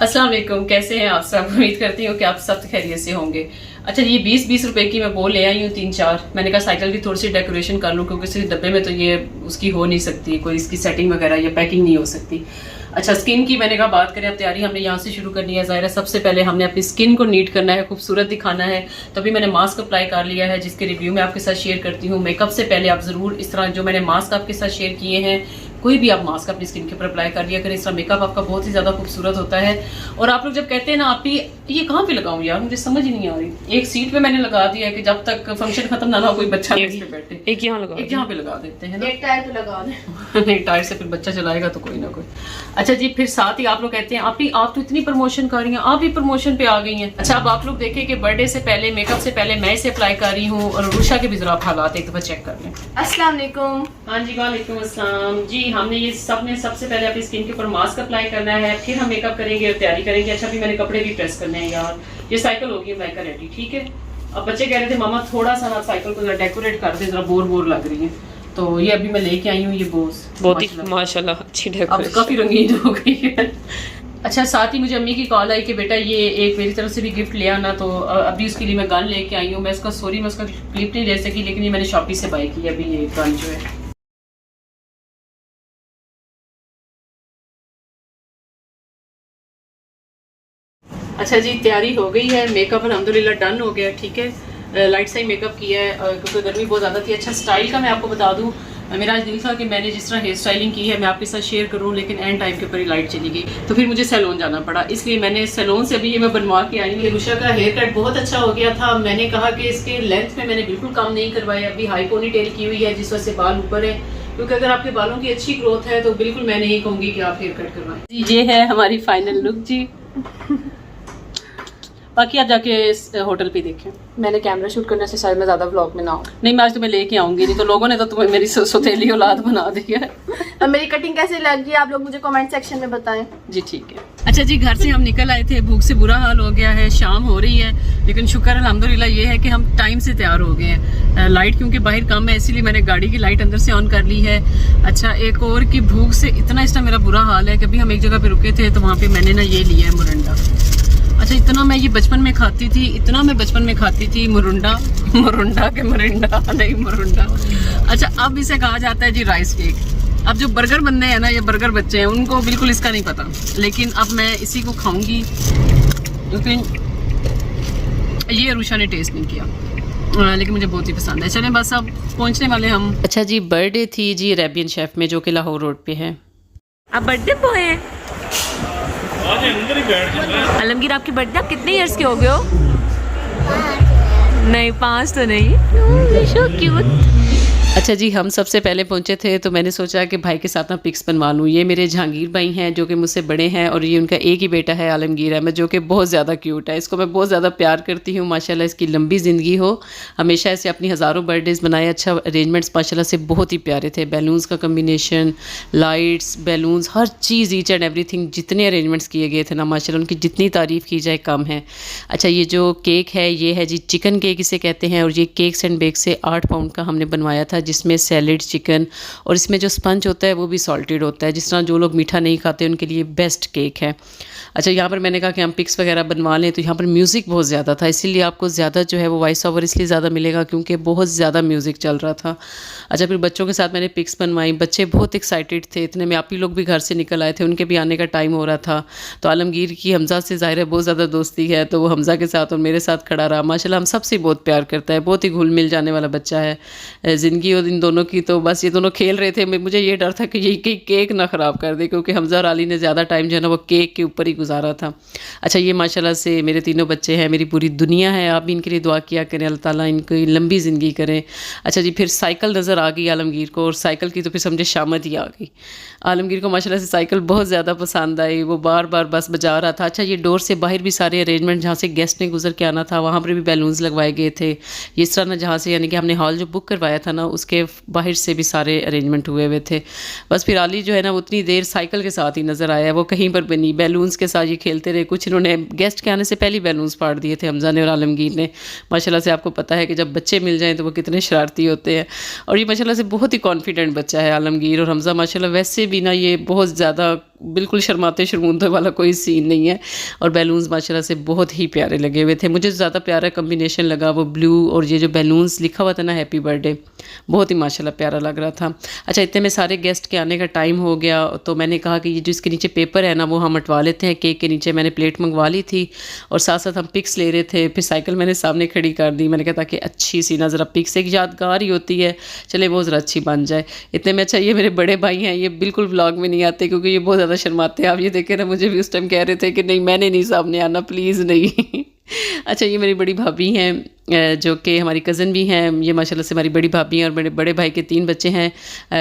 अस्सलाम वालेकुम, कैसे हैं आप सब। उम्मीद करती हूँ कि आप सब खैरियत से होंगे। अच्छा, ये 20-20 रुपए की मैं बोल ले आई हूँ 3-4। मैंने कहा साइकिल की थोड़ी सी डेकोरेशन कर लूँ, क्योंकि सिर्फ डब्बे में तो ये उसकी हो नहीं सकती, कोई इसकी सेटिंग वगैरह या पैकिंग नहीं हो सकती। अच्छा, स्किन की मैंने कहा बात करें, अब तैयारी हमने यहाँ से शुरू करनी है। ज़ाहिर है सबसे पहले हमने अपनी स्किन को नीट करना है, खूबसूरत दिखाना है। तभी मैंने मास्क अप्लाई कर लिया है, जिसके रिव्यू मैं आपके साथ शेयर करती हूँ। मेकअप से पहले आप ज़रूर इस तरह जो मैंने मास्क आपके साथ शेयर किए हैं, कोई भी आप मास्क अपनी स्किन के ऊपर अप्लाई कर लिया करें। इस तरह मेकअप आपका बहुत ही ज़्यादा खूबसूरत होता है। और आप लोग जब कहते हैं ना, आप ही ये कहाँ पे लगाऊं यार, मुझे समझ ही नहीं आ रही। एक सीट पे मैंने लगा दिया है कि जब तक फंक्शन खत्म ना हो कोई बच्चा इस पे बैठे। एक यहाँ लगा, एक यहाँ पे लगा देते हैं ना, एक टायर पे लगा दे। नहीं, टायर से फिर बच्चा चलाएगा तो कोई ना कोई। अच्छा जी, फिर साथ ही आप लोग कहते हैं आप तो इतनी प्रमोशन कर रही हैं, आप भी प्रमोशन पे आ गई हैं। अच्छा, अब आप लोग देखें कि बर्थडे से पहले, मेकअप से पहले मैं इसे अप्लाई कर रही हूँ, और रुषा के भी जरा आप हालात एक दफा चेक कर लें। अस्सलाम वालेकुम। हाँ जी, वालेकुम अस्सलाम जी। हमने ये सबसे पहले अपनी स्किन के ऊपर मास्क अप्लाई करना है, फिर हम मेकअप करेंगे और तैयारी करेंगे। अच्छा, अभी मैंने कपड़े भी प्रेस करने हैं यार। ये साइकिल होगी मैका रेडी, ठीक है। अब बच्चे कह रहे थे मामा थोड़ा सा ना साइकिल को डेकोरेट कर दे, जरा बोर लग रही है। तो ये अभी मैं लेके आई हूँ, ये बहुत ही माशाल्लाह अच्छी अब डेकोरेशन, काफी रंगीन हो गई है। अच्छा, साथ ही मुझे अम्मी की कॉल आई कि बेटा ये एक मेरी तरफ से भी गिफ्ट ले आना, तो अभी उसके लिए मैं गन लेके आई हूँ। मैं उसका क्लिप नहीं ले सकी, लेकिन ये मैंने शॉपी से बाई की अभी ये गन जो है। अच्छा जी, तैयारी हो गई है, मेकअप अल्हम्दुलिल्लाह डन हो गया, ठीक है। लाइट सा ही मेकअप किया है क्योंकि गर्मी बहुत ज़्यादा थी। अच्छा, स्टाइल का मैं आपको बता दूं, मेरा आज दिल था कि मैंने जिस तरह हेयर स्टाइलिंग की है मैं आपके साथ शेयर करूं, लेकिन एंड टाइम के ऊपर ही लाइट चली गई, तो फिर मुझे सैलून जाना पड़ा। इसलिए मैंने सैलून से अभी ये मैं बनवा के आई हूँ। रुषा का हेयर कट बहुत अच्छा हो गया था। मैंने कहा कि इसके लेंथ में मैंने बिल्कुल कम नहीं करवाया, अभी हाई पोनी टेल की हुई है जिस वजह से बाल ऊपर है, क्योंकि अगर आपके बालों की अच्छी ग्रोथ है तो बिल्कुल मैं नहीं कहूँगी कि आप हेयर कट करवाएं जी। ये है हमारी फाइनल लुक जी। बाकी आप जाके इस होटल पे देखें। मैंने कैमरा शूट करने से शायद मैं ज्यादा व्लॉग में ना हूँ। नहीं, मैं आज तुम्हें लेके आऊंगी, नहीं तो लोगों ने तो तुम्हें मेरी सौतेली औलाद बना दी है। और मेरी कटिंग कैसी लगी आप लोग मुझे कमेंट सेक्शन में बताएं जी, ठीक है। अच्छा जी, घर से हम निकल आए थे, भूख से बुरा हाल हो गया है, शाम हो रही है, लेकिन शुक्र अल्हम्दुलिल्लाह ये है कि हम टाइम से तैयार हो गए हैं। लाइट क्योंकि बाहर कम है, इसीलिए मैंने गाड़ी की लाइट अंदर से ऑन कर ली है। अच्छा, एक और की भूख से इतना इस टाइम मेरा बुरा हाल है कि अभी हम एक जगह पे रुके थे, तो वहाँ पे मैंने ना ये लिया है मुरंडा। अच्छा, इतना मैं ये बचपन में खाती थी मुरुंडा के मुरिंडा नहीं मुरुंडा। अच्छा, अब इसे कहा जाता है जी राइस केक। अब जो बर्गर बनने हैं ना, ये बर्गर बच्चे हैं, उनको बिल्कुल इसका नहीं पता, लेकिन अब मैं इसी को खाऊंगी, लेकिन ये रुषा ने टेस्ट नहीं किया, लेकिन मुझे बहुत ही पसंद है। चलें बस अब पहुंचने वाले हम। अच्छा जी, बर्थडे थी जी अरेबियन शेफ में, जो कि लाहौर रोड पे है। आप बर्थडे बॉय हैं? आलमगीर, आपकी बर्थडे आप कितने इयर्स के हो गए हो? नहीं, 5 तो नहीं। So cute. अच्छा जी, हम सबसे पहले पहुंचे थे, तो मैंने सोचा कि भाई के साथ ना पिक्स बनवा लूँ। ये मेरे जहांगीर भाई हैं जो कि मुझसे बड़े हैं, और ये उनका एक ही बेटा है आलमगीर अहमद, जो कि बहुत ज़्यादा क्यूट है। इसको मैं बहुत ज़्यादा प्यार करती हूँ। माशाल्लाह इसकी लंबी ज़िंदगी हो, हमेशा ऐसे अपनी हज़ारों बर्थडेज़ बनाए। अच्छा, अरेंजमेंट्स माशाल्लाह से बहुत ही प्यारे थे, बैलून्स का combination, lights, balloons, her cheese, each and everything, जितने अरेंजमेंट्स किए गए थे ना माशाल्लाह, उनकी जितनी तारीफ़ की जाए कम है। अच्छा, ये जो केक है ये है जी चिकन केक इसे कहते हैं, और ये केक्स एंड बेक से 8 पाउंड का हमने बनवाया था, जिसमें सैलेड, चिकन, और इसमें जो स्पंज होता है वो भी सॉल्टेड होता है। जिस तरह जो लोग मीठा नहीं खाते उनके लिए बेस्ट केक है। अच्छा, यहाँ पर मैंने कहा कि हम पिक्स वगैरह बनवा लें, तो यहाँ पर म्यूज़िक बहुत ज़्यादा था, इसीलिए आपको ज़्यादा जो है वो वॉइस ओवर इसलिए ज़्यादा मिलेगा क्योंकि बहुत ज़्यादा म्यूज़िक चल रहा था। अच्छा, फिर बच्चों के साथ मैंने पिक्स बनवाई, बच्चे बहुत एक्साइटेड थे। इतने में आप ही लोग भी घर से निकल आए थे, उनके भी आने का टाइम हो रहा था। तो आलमगीर की हमज़ा से ज़ाहिर है बहुत ज़्यादा दोस्ती है, तो वो हमज़ा के साथ और मेरे साथ खड़ा रहा। माशाल्लाह हम सबसे बहुत प्यार करता है, बहुत ही घुल मिल जाने वाला बच्चा है। ज़िंदगी और इन दोनों की, तो बस ये दोनों खेल रहे थे। मुझे ये डर था कि ये केक ना ख़राब कर दे, क्योंकि हमज़ा और अली ने ज़्यादा टाइम जो है ना वो केक के ऊपर ही गुजारा था। अच्छा, ये माशाल्लाह से मेरे तीनों बच्चे हैं, मेरी पूरी दुनिया है। आप भी इनके लिए दुआ किया करें, अल्लाह ताला इनकी लंबी ज़िंदगी करें। अच्छा जी, फिर साइकिल नज़र आ गई आलमगीर को, और साइकिल की तो फिर समझे शामत ही आ गई। आलमगीर को माशाल्लाह से साइकिल बहुत ज़्यादा पसंद आई, वो बार बार बस बजा रहा था। अच्छा, ये डोर से बाहर भी सारे अरेंजमेंट, जहाँ से गेस्ट ने गुजर के आना था वहाँ पर भी बैलून्स लगवाए गए थे। इस तरह ना, जहाँ से यानी कि हमने हॉल जो बुक करवाया था ना, उसके बाहर से भी सारे अरेंजमेंट हुए हुए थे। बस फिर अली जो है ना वो उतनी देर साइकिल के साथ ही नज़र आया, वो कहीं पर भी नहीं, बैलून्स के साथ ये खेलते रहे। कुछ इन्होंने गेस्ट के आने से पहले बैलून्स फाड़ दिए थे हमज़ा ने और आलमगीर ने। माशाल्लाह से आपको पता है कि जब बच्चे मिल जाएं तो वो कितने शरारती होते हैं, और ये माशाल्लाह से बहुत ही कॉन्फिडेंट बच्चा है आलमगीर। और हमज़ा माशाल्लाह वैसे भी ना ये बहुत ज़्यादा बिल्कुल शर्माते शर्मुंदे वाला कोई सीन नहीं है। और बैलून्स माशाल्लाह से बहुत ही प्यारे लगे हुए थे। मुझे ज़्यादा प्यारा कम्बिनेशन लगा वो ब्लू और ये जो बैलून्स लिखा हुआ था ना हैप्पी बर्थडे, बहुत ही माशाल्लाह प्यारा लग रहा था। अच्छा, इतने में सारे गेस्ट के आने का टाइम हो गया तो मैंने कहा कि ये जो इसके नीचे पेपर है ना वो हम हटवा लेते हैं। केक के नीचे मैंने प्लेट मंगवा ली थी और साथ साथ हम पिक्स ले रहे थे। फिर साइकिल मैंने सामने खड़ी कर दी, मैंने कहा ताकि अच्छी सी ना ज़रा पिक्स एक यादगार ही होती है, चले वो ज़रा अच्छी बन जाए। इतने में अच्छा ये मेरे बड़े भाई हैं, ये बिल्कुल व्लॉग में नहीं आते क्योंकि ये बहुत ज़्यादा शर्माते हैं। आप ये देखें ना, मुझे भी उस टाइम कह रहे थे कि नहीं मैंने नहीं सामने आना, प्लीज़ नहीं। अच्छा, ये मेरी बड़ी भाभी हैं जो कि हमारी कज़न भी हैं। ये माशाल्लाह से हमारी बड़ी भाभी हैं और मेरे बड़े भाई के 3 बच्चे हैं।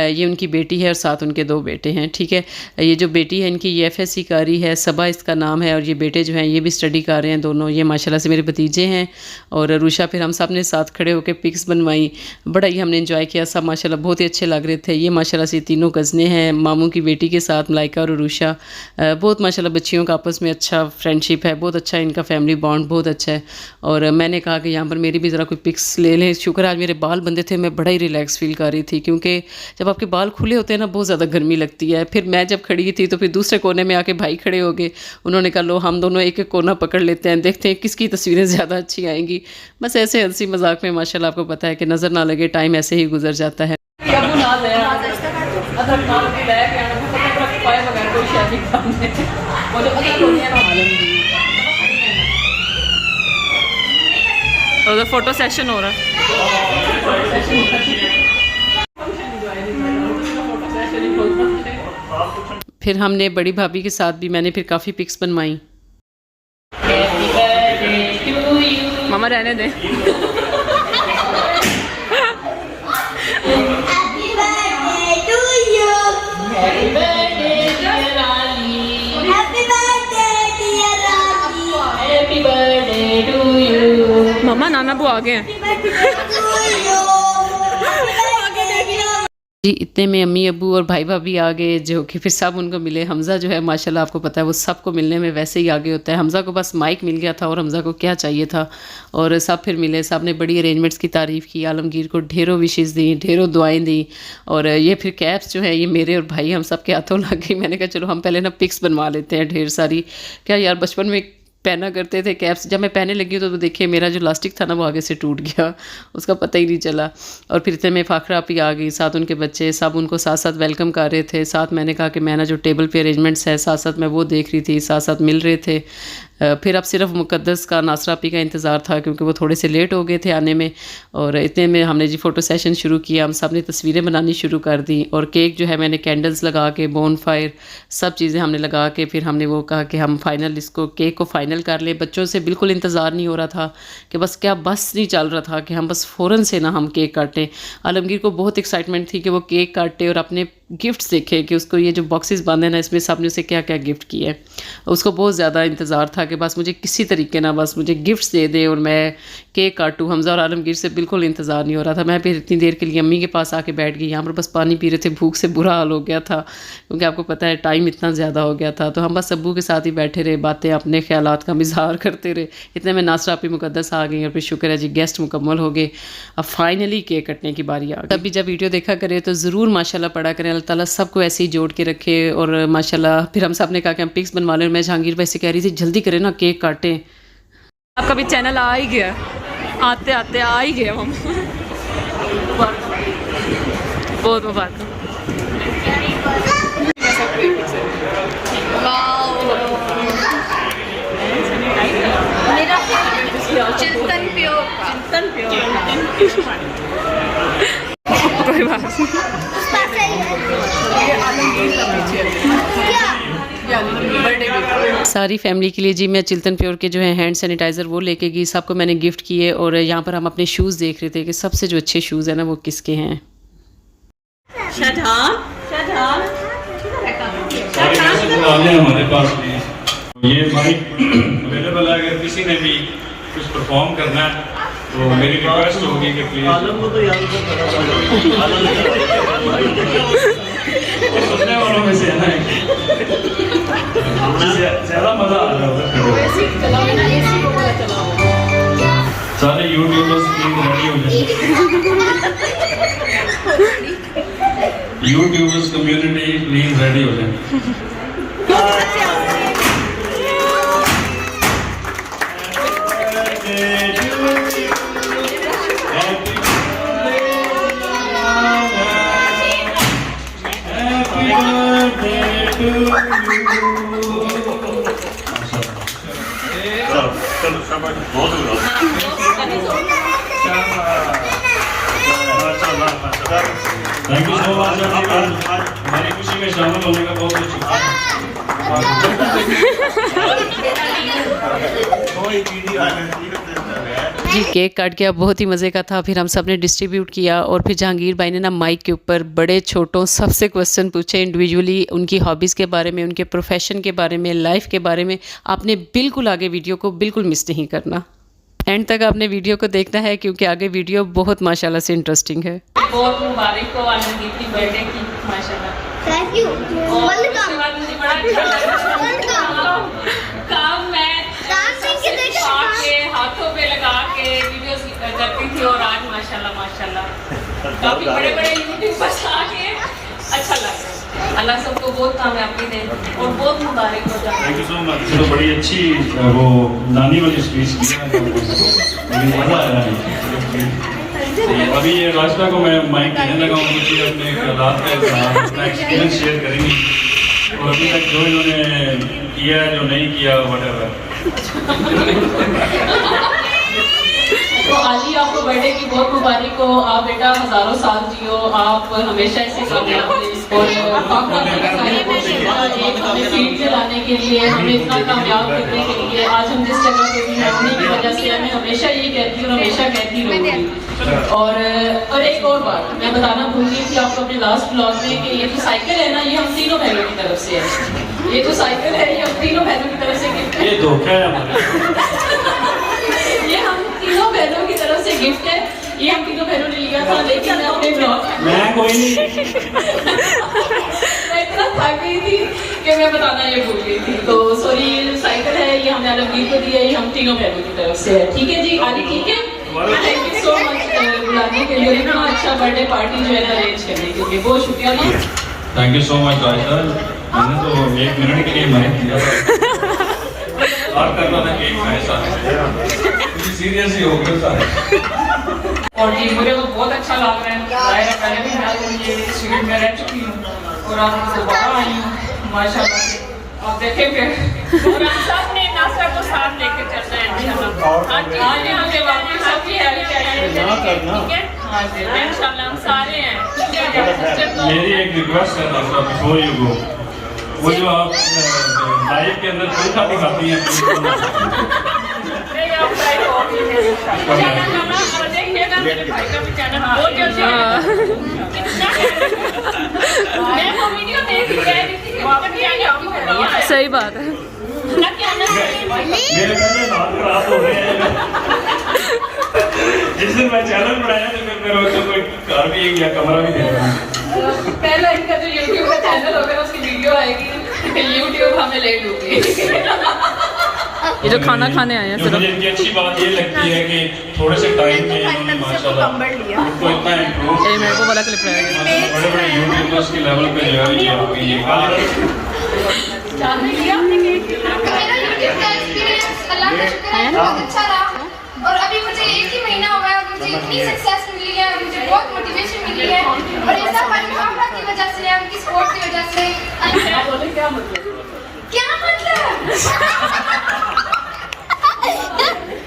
ये उनकी बेटी है और साथ उनके 2 बेटे हैं। ठीक है, ये जो बेटी है इनकी ये FSC कर रही है, सबा इसका नाम है, और ये बेटे जो हैं ये भी स्टडी कर रहे हैं दोनों। ये माशाल्लाह से मेरे भतीजे हैं और रूशा। फिर हम सब ने साथ खड़े होकर पिक्स बनवाई, बड़ा ही हमने इन्जॉय किया। सब माशाल्लाह बहुत ही अच्छे लग रहे थे। ये माशाल्लाह से तीनों कज़नें हैं मामू की बेटी के साथ, मलाइका और रूशा। बहुत माशाल्लाह बच्चियों का आपस में अच्छा फ्रेंडशिप है, बहुत अच्छा इनका फैमिली बॉन्ड बहुत अच्छा है। और मैंने कहा कि यहाँ पर मेरी भी ज़रा कोई पिक्स ले लें। शुक्र आज मेरे बाल बंधे थे, मैं बड़ा ही रिलैक्स फील कर रही थी क्योंकि जब आपके बाल खुले होते हैं ना बहुत ज़्यादा गर्मी लगती है। फिर मैं जब खड़ी थी तो फिर दूसरे कोने में आके भाई खड़े हो गए। उन्होंने कहा लो हम दोनों एक एक कोना पकड़ लेते हैं, देखते हैं किसकी तस्वीरें ज़्यादा अच्छी आएंगी। बस ऐसे हंसी मजाक में माशाल्लाह आपको पता है कि नज़र ना लगे, टाइम ऐसे ही गुजर जाता है। उधर फोटो सेशन हो रहा है। फिर हमने बड़ी भाभी के साथ भी मैंने फिर काफ़ी पिक्स बनवाई। मामा रहने दे। मामा नाना बुआ आ गए हैं। जी, इतने में अम्मी अब्बू और भाई भाभी आ गए जो कि फिर सब उनको मिले। हमज़ा जो है माशाल्लाह आपको पता है वो सबको मिलने में वैसे ही आगे होता है। हमज़ा को बस माइक मिल गया था और हमज़ा को क्या चाहिए था, और सब फिर मिले। सब ने बड़ी अरेंजमेंट्स की तारीफ़ की, आलमगीर को ढेरों विशेज़ दी, ढेरों दुआएं दी। और ये फिर कैप्स जो है ये मेरे और भाई हम सब के हाथों लग गई। मैंने कहा चलो हम पहले ना पिक्स बनवा लेते हैं ढेर सारी। क्या यार बचपन में पहना करते थे कैप्स, जब मैं पहने लगी तो देखिए मेरा जो लास्टिक था ना वो आगे से टूट गया, उसका पता ही नहीं चला। और फिर इतने में फ़ाखरा आपी आ गई, साथ उनके बच्चे, सब उनको साथ साथ वेलकम कर रहे थे। साथ मैंने कहा कि मैं ना जो टेबल पे अरेंजमेंट्स है साथ साथ मैं वो देख रही थी, साथ साथ मिल रहे थे। फिर अब सिर्फ मुक़द्दस का नासरा आपी का इंतज़ार था क्योंकि वो थोड़े से लेट हो गए थे आने में। और इतने में हमने जी फ़ोटो सेशन शुरू किया, हम सब ने तस्वीरें बनानी शुरू कर दी। और केक जो है मैंने कैंडल्स लगा के, बोन फायर, सब चीज़ें हमने लगा के फिर हमने वो कहा कि हम फाइनल इसको केक को फ़ाइनल कर ले। बच्चों से बिल्कुल इंतज़ार नहीं हो रहा था कि बस क्या बस नहीं चल रहा था कि हम बस फ़ौरन से ना हम केक काटें। आलमगीर को बहुत एक्साइटमेंट थी कि वो केक काटे और अपने गिफ्ट्स देखे कि उसको ये जो बॉक्सेस बांधे ना इसमें सब ने उसे क्या क्या गिफ्ट किया है। उसको बहुत ज़्यादा इंतज़ार था कि बस मुझे किसी तरीके ना बस मुझे गिफ्ट्स दे दे और मैं केक काटूँ। हमज़ा और आलमगीर से बिल्कुल इंतज़ार नहीं हो रहा था। मैं फिर इतनी देर के लिए अम्मी के पास आके बैठ गई। यहाँ पर बस पानी पी रहे थे, भूख से बुरा हाल हो गया था क्योंकि आपको पता है टाइम इतना ज़्यादा हो गया था। तो हम बस अब्बू के साथ ही बैठे रहे, बातें अपने ख्यालात का इज़हार करते रहे। इतने में नासरा आपी मुक़द्दस आ गई और फिर शुक्र है जी गेस्ट मुकम्मल हो गए। अब फाइनली केक कटने की बारी आ गई। तब भी जब वीडियो देखा करें तो ज़रूर माशाल्लाह पढ़ा करें, अल्लाह ताला सबको ऐसे ही जोड़ के रखे। और माशाल्लाह फिर हम सब ने कहा कि हम पिक्स बनवा लें। मैं जहांगीर भाई से कह रही थी जल्दी करें ना केक काटें। आपका भी चैनल आ ही गया, आते आते आ ही गया मामा। बहुत मुबारक। चिंतन प्योर कोई बात नहीं। सारी फैमिली के लिए जी मैं चिल्तन प्योर के जो है हैंड सैनिटाइज़र वो लेके गई, सबको मैंने गिफ्ट किए। और यहाँ पर हम अपने शूज़ देख रहे थे कि सबसे जो अच्छे शूज़ हैं ना वो किसके हैं। हमारे पास ये माइक अवेलेबल है, अगर किसी ने भी कुछ परफॉर्म करना है तो मेरी रिक्वेस्ट होगी कि प्लीज सुनने वालों में से है ना ज़्यादा मज़ा आ रहा है। सारे यूट्यूबर्स प्लीज रेडी हो जाए। यूट्यूबर्स कम्युनिटी प्लीज रेडी हो जाए। थैंक यू सो मच हमारी खुशी में शामिल होने का बहुत बहुत जी केक काट के अब बहुत ही मज़े का था। फिर हम सब ने डिस्ट्रीब्यूट किया और फिर जहांगीर भाई ने ना माइक के ऊपर बड़े छोटों सबसे क्वेश्चन पूछे इंडिविजुअली, उनकी हॉबीज़ के बारे में, उनके प्रोफेशन के बारे में, लाइफ के बारे में। आपने बिल्कुल आगे वीडियो को बिल्कुल मिस नहीं करना, एंड तक आपने वीडियो को देखना है क्योंकि आगे वीडियो बहुत माशाल्लाह से इंटरेस्टिंग है। बहुत मुबारक हो आलमगीर की बर्थडे की माशाल्लाह। Thank you. और उसके बाद मुझे बड़ा अच्छा लगा काम मैं के हाथों पे लगा के वीडियोस करती थी और आज माशाल्लाह माशाल्लाह काफी बड़े बड़े यूट्यूबर्स आके अच्छा लग रहा है। अल्लाह सबको बहुत कामयाबी दे और बहुत मुबारक हो जाए। Thank you so much. तो बड़ी अच्छी वो नानी वाली स्पीच की है, मज़ा आया है। अभी ये रास्ता को मैं माइक देने लगा हूँ, मुझे अपने रात का अपना एक्सपीरियंस शेयर करेंगी और अभी तक जो इन्होंने किया जो नहीं किया व्हाटएवर। तो आली आपको बर्थडे की बहुत मुबारक हो। आप बेटा हजारों साल जियो, आप हमेशा ऐसे कामयाब और हमें फील्ड में लाने के लिए, हमें इतना कामयाब करने के लिए, आज हम जिस जगह पे भी हैं उन्हीं की वजह से मैं हमेशा यही कहती हूँ और हमेशा कहती रहूँगी। और एक और बात मैं बताना भूल गई थी आपको अपने लास्ट ब्लॉग में कि ये जो साइकिल है ना, ये हम तीनों बहनों की तरफ से है। ये जो साइकिल है ये हम तीनों बहनों की तरफ से गिफ्ट है। ये धोखा है हमारा। ये हम तीनों बहनों की तरफ से गिफ्ट है। ये हम तीनों बहनों ने लिया था, लेकिन मैं अपने ब्लॉग मैं कोई नहीं मैं इतना थक गई थी कि मैं बताना ये भूल गई थी। तो सॉरी, ये जो साइकिल है ये हमने आलमगीर को दी है, ये हम तीनों बहनों की तरफ से है। ठीक है जी आली, ठीक है। थैंक यू सो मच बुलाने के लिए, इतना अच्छा बर्थडे पार्टी जो है ना अरेंज करने के लिए, बहुत शुक्रिया ma'am. Thank you so much Raj sir. मैंने तो 1 मिनट के लिए माइक दिया था और करना था केक खाए सारे, सीरियस ही हो गए सारे। और जी मुझे तो बहुत अच्छा लग रहा है। जाहिर है पहले भी मैं ये फील्ड में रह चुकी हूँ और आज दोबारा आई हूँ माशाल्लाह से। आप देखें फिर और हम सब ने नासर को साथ लेके चलना है इंशाल्लाह। आज जी मुझे वापस सबकी हेल्प चाहिए, ठीक है। हाँ जी इंशाल्लाह हम सारे हैं। मेरी एक रिक्वेस्ट है डॉक्टर, बिफोर यू गो, वो जो आप लाइफ के अंदर चोखा दिखाती हैं नहीं आप ट्राई करो चैनल करना और देखिएगा मेरे भाई का भी चैनल बहुत जल्दी मैं वो वीडियो देख रही थी कि वापस भी आएंगे। सही बात है। मेरे पहले हाथ खराब हो गए हैं। जिस दिन मैं चैनल बनाया तो फिर मेरे को कोई कार भी या कमरा भी दे रहा है। पहला इनका जो YouTube का चैनल होगा उसकी वीडियो आएगी, YouTube हमें ले लूंगी। ये जो खाना खाने आए हैं जो मुझे इनकी अच्छी बात ये लगती है कि थोड़े से टाइम में इन्होंने माशाल्लाह उनको इतना इम्प्रूव, मेरे को वाला क्लिप रहेगा, बड़े बड़े यूट्यूबर्स के लेवल पे जो है ये आपकी ये मेरा यूट्यूब का एक्सपीरियंस अल्लाह का शुक्र है बहुत अच्छा रहा और अभी मुझे 1 ही महीना हुआ है और मुझे इतनी सक्सेस मिली है, मुझे बहुत मोटिवेशन मिली है और ये सब अल्लाह की वजह से है, उनकी सपोर्ट की वजह से। क्या मतलब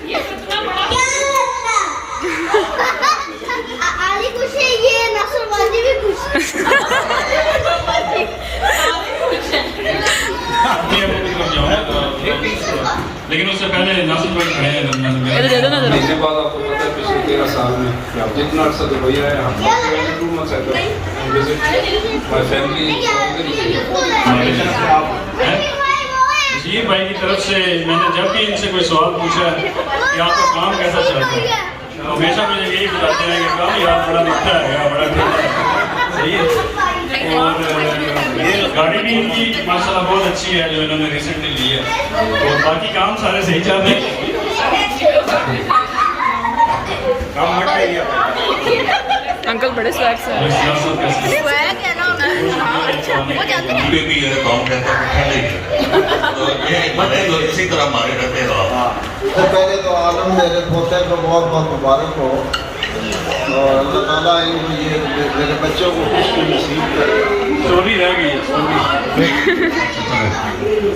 ये कितना बड़ा आली खुश है, ये नसर वाली भी खुश लेकिन उससे पहले नासिर भाई खड़े हैं। महीने बाद आपको पता है पिछले 13 साल में जितना अर्सा दुबई है, हम 2 months ago visit my family जी भाई की तरफ से मैंने जब भी इनसे कोई सवाल पूछा कि आपका काम कैसा चल रहा है, हमेशा मुझे यही बताते हैं कि काम यार बड़ा अच्छा है, बड़ा सही है। और गाड़ी भी इनकी माशाल्लाह बहुत अच्छी है जो इन्होंने रिसेंटली ली है और बाकी काम सारे सही चल रहे हैं। काम मत करिए अंकल बड़े स्वैग से सियासत कैसी पे भी ये काम कैसा कुछ नहीं है तो ये बने तो इसी तरह मारे रहते हो तो पहले तो आलम मेरे पोते को बहुत बहुत मुबारक हो और अल्लाह ताला इनको ये मेरे बच्चों को खुशी नसीब करे। स्टोरी रह गई है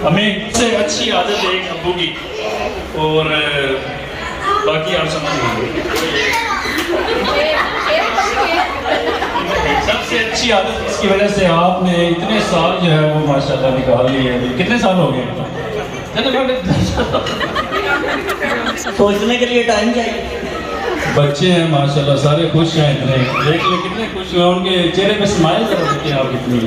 हमें से अच्छी आदत है एक अब्बू की और बाकी आप समझ लीजिए सबसे अच्छी आदत इसकी वजह से आपने इतने साल जो है वो माशाल्लाह निकाल लिए हैं। कितने साल हो गए सोचने के लिए टाइम चाहिए। बच्चे हैं माशाल्लाह सारे खुश हैं इतने देख लो कितने खुश हुए उनके चेहरे पे स्माइल जरा देखिए आप कितनी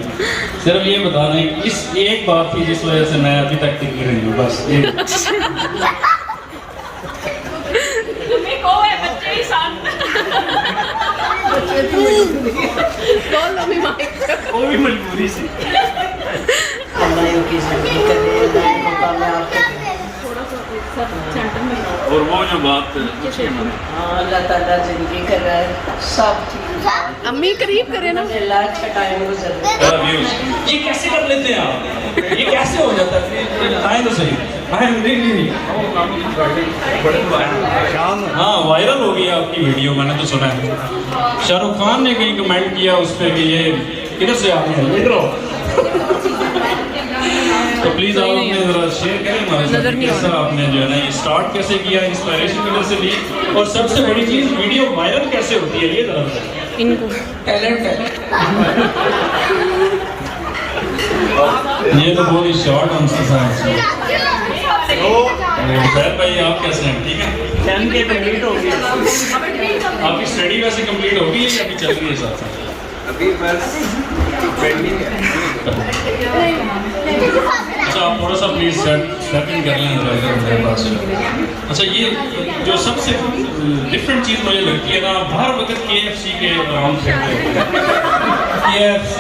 सिर्फ ये बता रहे हैं इस एक बात थी जिस वजह से मैं अभी तक टिक रही हूँ बस ये तुम्हें को है बच्चे ही सान वो भी मजबूरी से और वो जो बात अल्लाह ताला जिंदगी कर रहा है सब चीज़ अम्मी करीब करे ना अच्छा टाइम गुजर ये कैसे कर लेते हैं आप ये कैसे हो जाता है बताएं तो सही हाँ वायरल हो गई आपकी वीडियो मैंने तो सुना है शाहरुख खान ने कहीं कमेंट किया उस पर कि ये किधर से आते हैं इधर आओ तो प्लीज आप अपने जरा शेयर करें हमारे साथ कैसा आपने जो है ना ये स्टार्ट कैसे किया इंस्पिरेशन किधर से ली और सबसे बड़ी चीज वीडियो वायरल कैसे होती है ये जरा इनको टैलेंट है। ये तो बहुत ही शॉर्ट आंसर था सर भाई आप कैसे हैं ठीक है कंप्लीट हो गया आपकी स्टडी वैसे कंप्लीट हो गई है या अभी चल रही है साथ साथ अभी बस पेंडिंग है। अच्छा आप थोड़ा सा प्लीज स्टेप इन कर लें मेरे पास अच्छा ये जो सबसे डिफरेंट चीज़ मुझे लगती है ना हर वक्त KFC के अराउंड KFC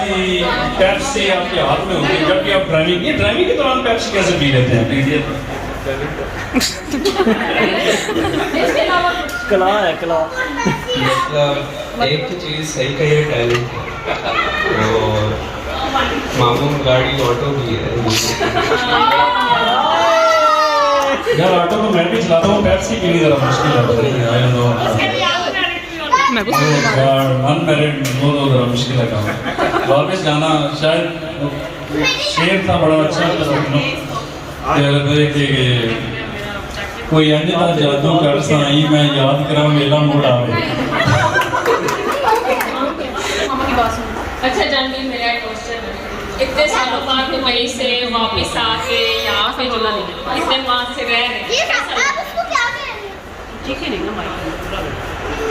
पेप्सी आपके हाथ में होती है जबकि आप ड्राइविंग के दौरान पेप्सी कैसे पी लेते हैं कला है कला। मतलब एक तो चीज़ सही का ये टैलेंट है और मामून गाड़ी ऑटो भी है यार ऑटो तो मैं भी चलाता हूँ पेप्सी पीनी ज़रा मुश्किल है आई नो अनमैरिड वो तो ज़रा मुश्किल है काम वापस जाना शायद शेर था बड़ा अच्छा कोई अंजना जादू कर साई मैं याद करा मेला मोड़ आवे अच्छा जानवी मेरा क्वेश्चन इतने सालों बाद दुबई से वापस आके यहाँ पे जो इतने माह से रह रहे हैं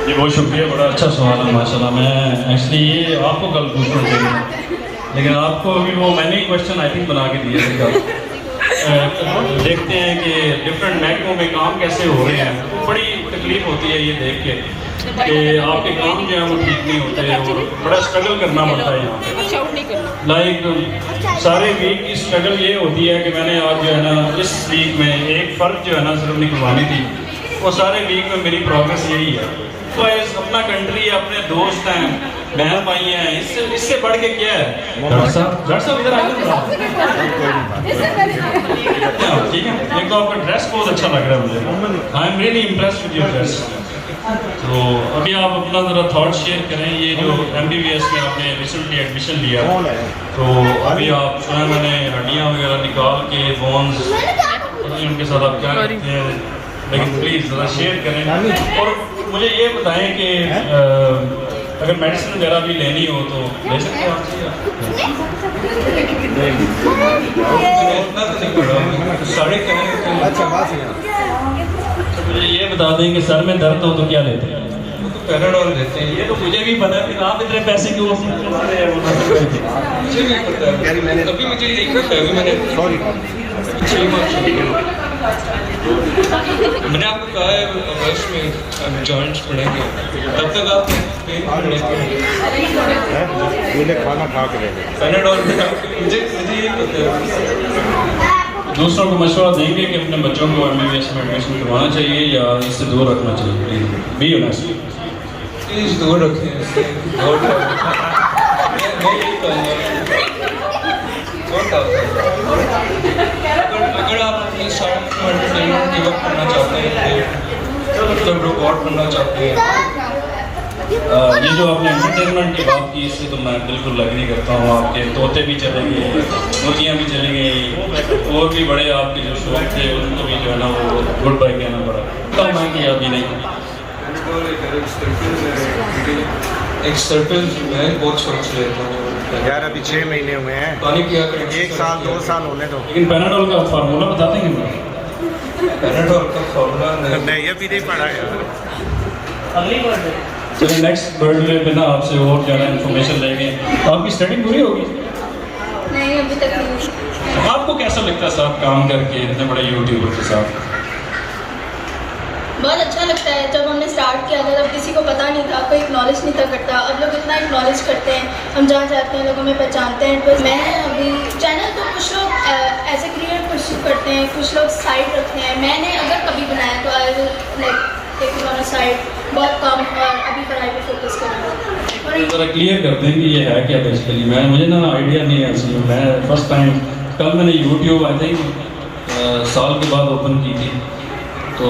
जी बहुत शुक्रिया बड़ा अच्छा सवाल है माशाल्लाह मैं एक्चुअली ये आपको कल पूछना चाहिए लेकिन आपको अभी वो मैंने ही क्वेश्चन आई थिंक बना के दिया था कल देखते हैं कि डिफरेंट महकमों में काम कैसे हो रहे हैं बड़ी तकलीफ होती है ये देख के कि आपके काम जो है वो ठीक नहीं होते और बड़ा स्ट्रगल करना पड़ता है यहाँ पे लाइक सारे वीक की स्ट्रगल ये होती है कि मैंने आज जो है ना इस वीक में एक फ़र्क जो है ना सिर्फ निकलवानी थी वो सारे वीक में मेरी प्रोग्रेस यही है तो अपना कंट्री है अपने दोस्त हैं बहन भाई हैं इससे बढ़ के क्या है डॉक्टर साहब इधर आइए ठीक है एक तो आपका ड्रेस बहुत अच्छा लग रहा है मुझे I am really impressed with your dress तो अभी आप अपना ज़रा थॉट शेयर करें ये जो MBBS में आपने रिसेंटली एडमिशन लिया तो अभी आप सुना मैंने हड्डियाँ वगैरह निकाल के बोन्स उनके साथ आप क्या करते हैं लेकिन प्लीज़ ज़रा शेयर करें और मुझे ये बताएं कि अगर मेडिसिन वगैरह भी लेनी हो तो ले सकते हो आप मुझे ये बता दें कि सर में दर्द हो तो क्या लेते हैं पैराडोल देते हैं ये तो मुझे भी पता है फिर आप इतने पैसे क्यों मुझे नहीं पता अभी मुझे देखना था अभी मैंने 6 माह मैंने आपको कहा है अगस्त में जॉइंट्स पड़ेंगे तब तक आप खाना खा के पैराडोल मुझे ये पता है दूसरों को मशवरा देंगे कि अपने बच्चों को MBBS में एडमिशन करवाना चाहिए या इससे दूर रखना चाहिए बी ऑनेस्ट प्लीज़ दूर रखें इससे मैं यही कहूँगा का होता है। अगर आप अपनी साइड एंटरटेनमेंट गिव अप करना चाहते हैं तो मतलब रिकॉर्ड करना चाहते हैं, ये जो आपने एंटरटेनमेंट की बात की, इससे तो मैं बिल्कुल एग्री करता हूँ। आपके तोते भी चलेंगे, मोतियाँ भी चलेंगी, और भी बड़े आपके जो शौक थे उनको भी जो है ना वो गुड बाय कहना पड़ा। कब मैं कि अभी नहीं एक सर्कल मैं बहुत सोच लेता हूँ यार, अभी 6 महीने हुए हैं, पानी किया करें 1 साल 2 साल होने दो। लेकिन पैनाडोल का फार्मूला बता देंगे मुझे? पैनाडोल का फॉर्मूला नहीं अभी नहीं पढ़ा यार। चलिए नेक्स्ट बर्थडे पे ना आपसे और ज़्यादा इन्फॉर्मेशन लेंगे। आपकी स्टडी पूरी होगी? नहीं अभी तक नहीं। आपको कैसा लगता है साहब काम करके इतने बड़े यूट्यूबर के साथ? बहुत अच्छा लगता है। जब हमने स्टार्ट किया था तब किसी को पता नहीं था, कोई एक्नॉलेज नहीं था करता। अब लोग इतना एक्नॉलेज करते हैं, हम जहाँ जाते हैं लोग हमें पहचानते हैं। तो मैं अभी चैनल तो कुछ लोग एज ए करियर परस्यू करते हैं, कुछ लोग साइड रखते हैं। मैंने अगर कभी बनाया तो I will like take it on a side, बहुत कम, और अभी पढ़ाई पे फोकस करूँगा। ज़रा क्लियर कर दें कि ये है क्या बेसिकली। मुझे ना आइडिया नहीं है इसलिए। मैं फर्स्ट टाइम कल मैंने यूट्यूब आई थिंक साल के बाद ओपन की थी, तो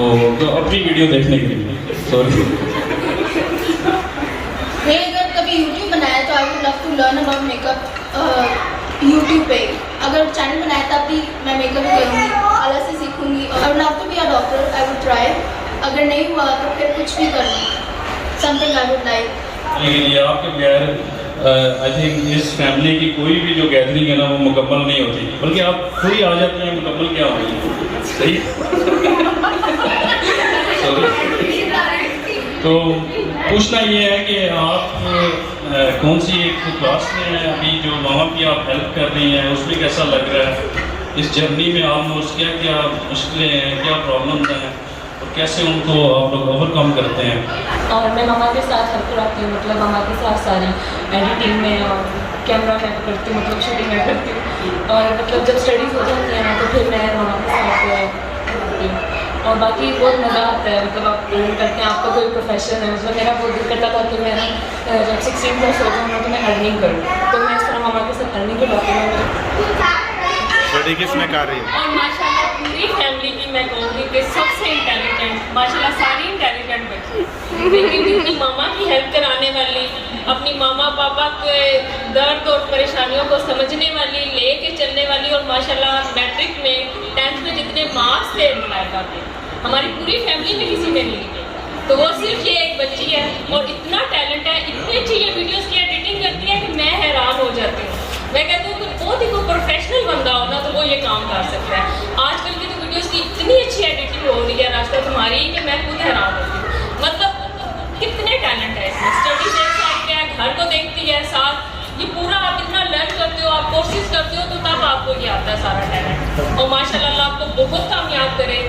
अपनी वीडियो देखने के लिए सॉरी। मैं अगर कभी यूट्यूब बनाया तो I would love to learn about makeup YouTube पे। अगर चैनल बनाया तब भी मैं मेकअप करूँगी, अलग से सीखूँगी। I would love to be a doctor, I would try. अगर नहीं हुआ तो फिर कुछ भी करूँगी, समथिंग आई वुड लाइक। लेकिन ये आपके बगैर आई थिंक इस फैमिली की कोई भी जो गैदरिंग है ना वो मुकम्मल नहीं होती, बल्कि आप खुद ही आ जाते हैं मुकम्मल क्या होगी। सही तो पूछना ये है कि आप कौन सी एक क्लास में हैं अभी, जो मामा की आप हेल्प कर रही हैं उसमें कैसा लग रहा है? इस जर्नी में ऑलमोस्ट क्या क्या मुश्किलें हैं, क्या प्रॉब्लम्स हैं, और कैसे उनको आप लोग ओवरकम करते हैं? और मैं मामा के साथ हेल्प कराती हूँ, मतलब मामा के साथ सारी एडिटिंग में और कैमरा मैं करती हूँ, मतलब शूटिंग मैं करती हूँ। और मतलब जब स्टडीज़ हो जाती हैं ना तो फिर मैं मामा के साथ करती हूँ। और बाकी बहुत मज़ा आता है, मतलब आप अर्न करते हैं, आपका कोई प्रोफेशन है। मतलब मेरा बहुत दिल करता था कि मैं जब 16 प्लस हो जाऊँ ना तो मैं अर्निंग करूँ, तो मैं इस तरह मामा के साथ अर्निंग करवाती हूँ। स्टडी किस में कर रही है? और माशाल्लाह पूरी फैमिली की मैं कहूँगी कि सबसे इंटेलिजेंट, माशाल्लाह सारी इंटेलिजेंट बच्ची, लेकिन जितनी मामा की हेल्प कराने वाली, अपनी मामा पापा के दर्द और परेशानियों को समझने वाली, लेके चलने वाली, और माशाल्लाह मैट्रिक में 10th में जितने मार्क्स थे मुलायका के हमारी पूरी फैमिली में किसी ने नहीं लिए। तो वो सिर्फ ये एक बच्ची है और इतना टैलेंट है, इतनी अच्छी ये वीडियोज़ की एडिटिंग करती है कि मैं हैरान हो जाती हूँ। मैं कहती हूँ कि बहुत ही कोई प्रोफेशनल बंदा हो ना तो वो ये काम कर सकता है। आजकल की तो वीडियोस की इतनी अच्छी एडिटिंग हो रही है रास्ता तुम्हारी कि मैं खुद हैरान होती हूँ। मतलब कितने टैलेंट है इसमें। स्टडीज एक साइड है, घर को देखती है साथ, ये पूरा आप इतना लर्न करते हो, आप कोशिश करते हो तो तब आपको ये आता है सारा टैलेंट। और माशाल्लाह अल्लाह आपको बहुत कामयाब करे।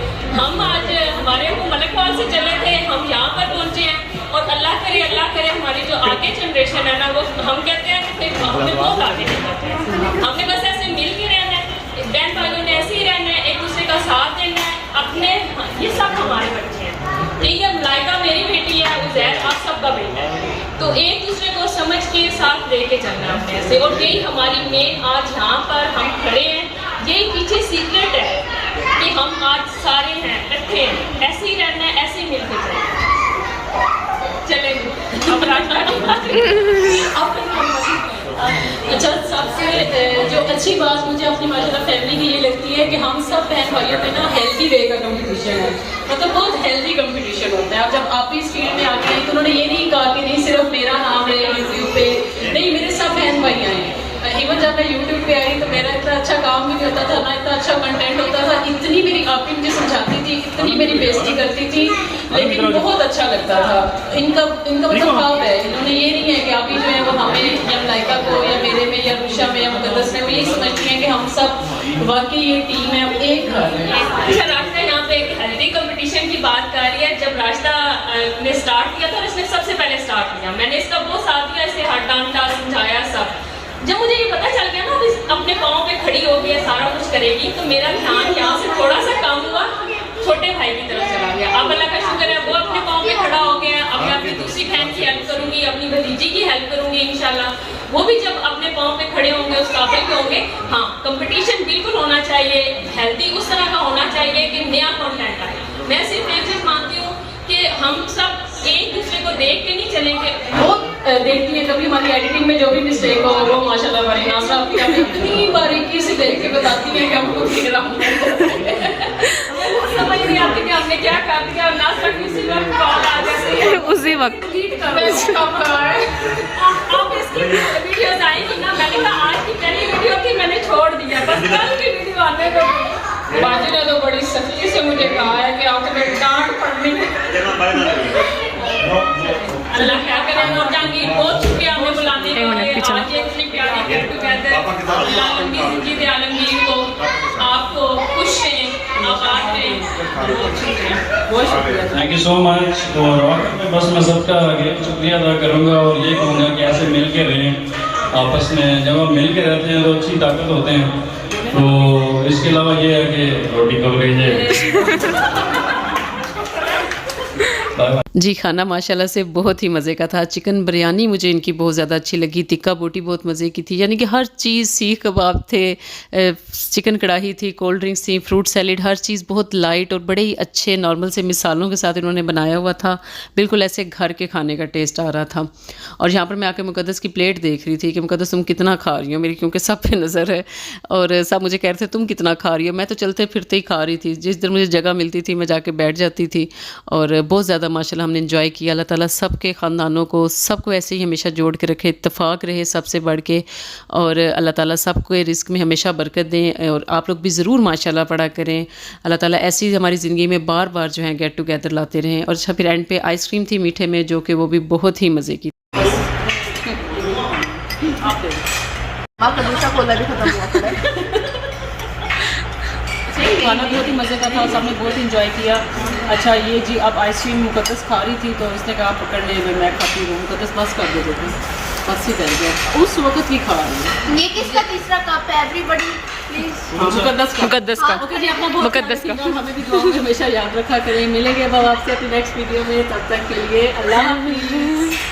हम आज हमारे को मलकवाल से चले थे, हम यहाँ पर पहुँचे हैं, और अल्लाह करे हमारी जो आगे जनरेशन है ना वो, हम कहते हैं कि फिर हमें बहुत आगे निकलना चाहिए। हमने बस ऐसे मिल के रहना है, बहन भाइयों ने ऐसे ही रहना है, एक दूसरे का साथ देना है अपने। ये सब हमारे बच्चे हैं, ठीक है। मलाइका मेरी बेटी है, उज़ैर आप सबका बेटा है, तो एक दूसरे को समझ के साथ लेके चलना है अपने से। और यही हमारी मेन आज यहाँ पर हम खड़े हैं, यही पीछे सीक्रेट है कि हम आज सारे हैं, इकट्ठे हैं, ऐसे ही रहना है, ऐसे ही मिल के चलना है। चलेंगे अच्छा, सबसे जो अच्छी बात मुझे अपनी माशाल्लाह फैमिली की ये लगती है कि हम सब बहन भाइयों में ना हेल्दी वे का कंपटीशन है, मतलब बहुत हेल्दी कंपटीशन होता है। अब जब आप इस फील्ड में आते हैं तो उन्होंने ये नहीं कहा कि नहीं सिर्फ मेरा नाम है यूट्यूब पे, नहीं मेरे सब बहन भाई आए हैं। इवन जब मैं यूट्यूब पे आई तो मेरा इतना अच्छा काम भी नहीं होता था ना, इतना अच्छा कंटेंट होता था, इतनी मेरी आपी मुझे समझाती थी, इतनी मेरी बेइज्जती करती थी, लेकिन बहुत अच्छा लगता था। इनका मतलब भाव है, इन्होंने ये नहीं है कि आप ही जो है वो हमें या मलाइका को या मेरे में या रुशा में या मुकद्दस में, वो यही समझती हैं कि हम सब वाकई ये टीम है, हम एक घर है। अच्छा, रास्ता यहाँ पे एक हेल्दी कंपटीशन की बात कर रही है। जब रास्ता ने स्टार्ट किया था, इसने सबसे पहले स्टार्ट किया, मैंने इसका बहुत साथ दिया, इसे हर डांटा समझाया सब। जब मुझे ये पता चल गया ना अब अपने पाँव पे खड़ी हो गई है, सारा कुछ करेगी, तो मेरा ध्यान यहाँ से थोड़ा सा कम हुआ, छोटे भाई की तरफ चला गया। अब अल्लाह का शुक्र है वो अपने पाँव पे खड़ा हो गया। अब मैं अपनी दूसरी बहन की हेल्प करूँगी, करूँगी, अपनी भतीजी की हेल्प करूँगी इंशाल्लाह। वो भी जब अपने पाँव पे खड़े होंगे, उस काबिल के होंगे। हाँ, कंपटीशन बिल्कुल होना चाहिए, हेल्दी उस तरह का होना चाहिए कि नया कंटेंट आए। मैं सिर्फ एक चीज़ मानती हूँ कि हम सब एक दूसरे को देख के नहीं चलेंगे। वो देखती है कभी हमारी एडिटिंग में जो भी मिस्टेक हो वो माशाल्लाह हमारी नाज़रा आपकी हमें इतनी बारीकी से देख के बताती है कि हमको फिर समझ नहीं आती कि हमने क्या कर दिया। नाज़रा की उसी वक्त कॉल आ जाती है, उसी वक्त अब इसकी वीडियोस आएगी ना, मैंने कहा आज की पहली वीडियो थी, मैंने छोड़ दिया, बस कल की वीडियो आने दो। बाजी ने तो बड़ी सख्ती से मुझे कहा है कि आपने डांट पड़नी है। अल्लाह क्या करे। और जहांगीर बहुत शुक्रिया हमें बुलाने के लिए। आज इतनी प्यारी गेट टुगेदर, अल्लाह लंबी जिंदगी दे आलमगीर को, आपको खुश रहें, आबाद रहें। बहुत शुक्रिया। Thank you so much. और आखिर में बस मैं सबका आगे शुक्रिया अदा करूँगा और ये कहूँगा कि ऐसे मिल के रहें आपस में। जब हम मिल के रहते हैं तो अच्छी ताकत होते हैं। तो इसके अलावा ये है कि रोटी कब गई है। जी, खाना माशाल्लाह से बहुत ही मज़े का था। चिकन बिरयानी मुझे इनकी बहुत ज़्यादा अच्छी लगी, टिक्का बोटी बहुत मज़े की थी, यानी कि हर चीज़, सीख कबाब थे, चिकन कढ़ाई थी, कोल्ड ड्रिंक्स थी, फ्रूट सैलेड, हर चीज़ बहुत लाइट और बड़े ही अच्छे नॉर्मल से मिसालों के साथ इन्होंने बनाया हुआ था। बिल्कुल ऐसे घर के खाने का टेस्ट आ रहा था। और यहाँ पर मैं आके मुक़द्दस की प्लेट देख रही थी कि मुक़द्दस तुम कितना खा रही हो मेरी, क्योंकि सब पे नज़र है और सब मुझे कह रहे थे तुम कितना खा रही हो। मैं तो चलते फिरते ही खा रही थी, जिस दिन मुझे जगह मिलती थी मैं जाके बैठ जाती थी। और बहुत ज़्यादा माशाल्लाह हमने एंजॉय किया। अल्लाह ताला सबके ख़ानदानों को, सबको ऐसे ही हमेशा जोड़ के रखे, इत्तेफाक रहे सबसे बढ़ के। और अल्लाह ताला सबको रिस्क में हमेशा बरकत दें। और आप लोग भी ज़रूर माशाल्लाह पढ़ा करें। अल्लाह ताला ऐसी हमारी ज़िंदगी में बार बार जो है गेट टुगेदर लाते रहें। और अच्छा, फिर एंड पे आइसक्रीम थी मीठे में, जो कि वो भी बहुत ही मज़े की। खाना बहुत ही मज़े का था और सबने बहुत इंजॉय किया। अच्छा ये जी, अब आइसक्रीम मुक़द्दस खा रही थी तो उसने कहा पकड़ ले, मैं खाती हूँ। मुक़द्दस बस कर दे देती, बस ही कर गया, उस वक्त ही खा रही है। ये किसका तीसरा कप है? Everybody please. मुक़द्दस का। ओके जी, अपना बहुत मुक़द्दस का हमें भी दुआ में हमेशा याद रखा करें। मिलेंगे अब आपसे अपनी नेक्स्ट वीडियो में, तब तक के लिए अल्लाह हाफ़िज़।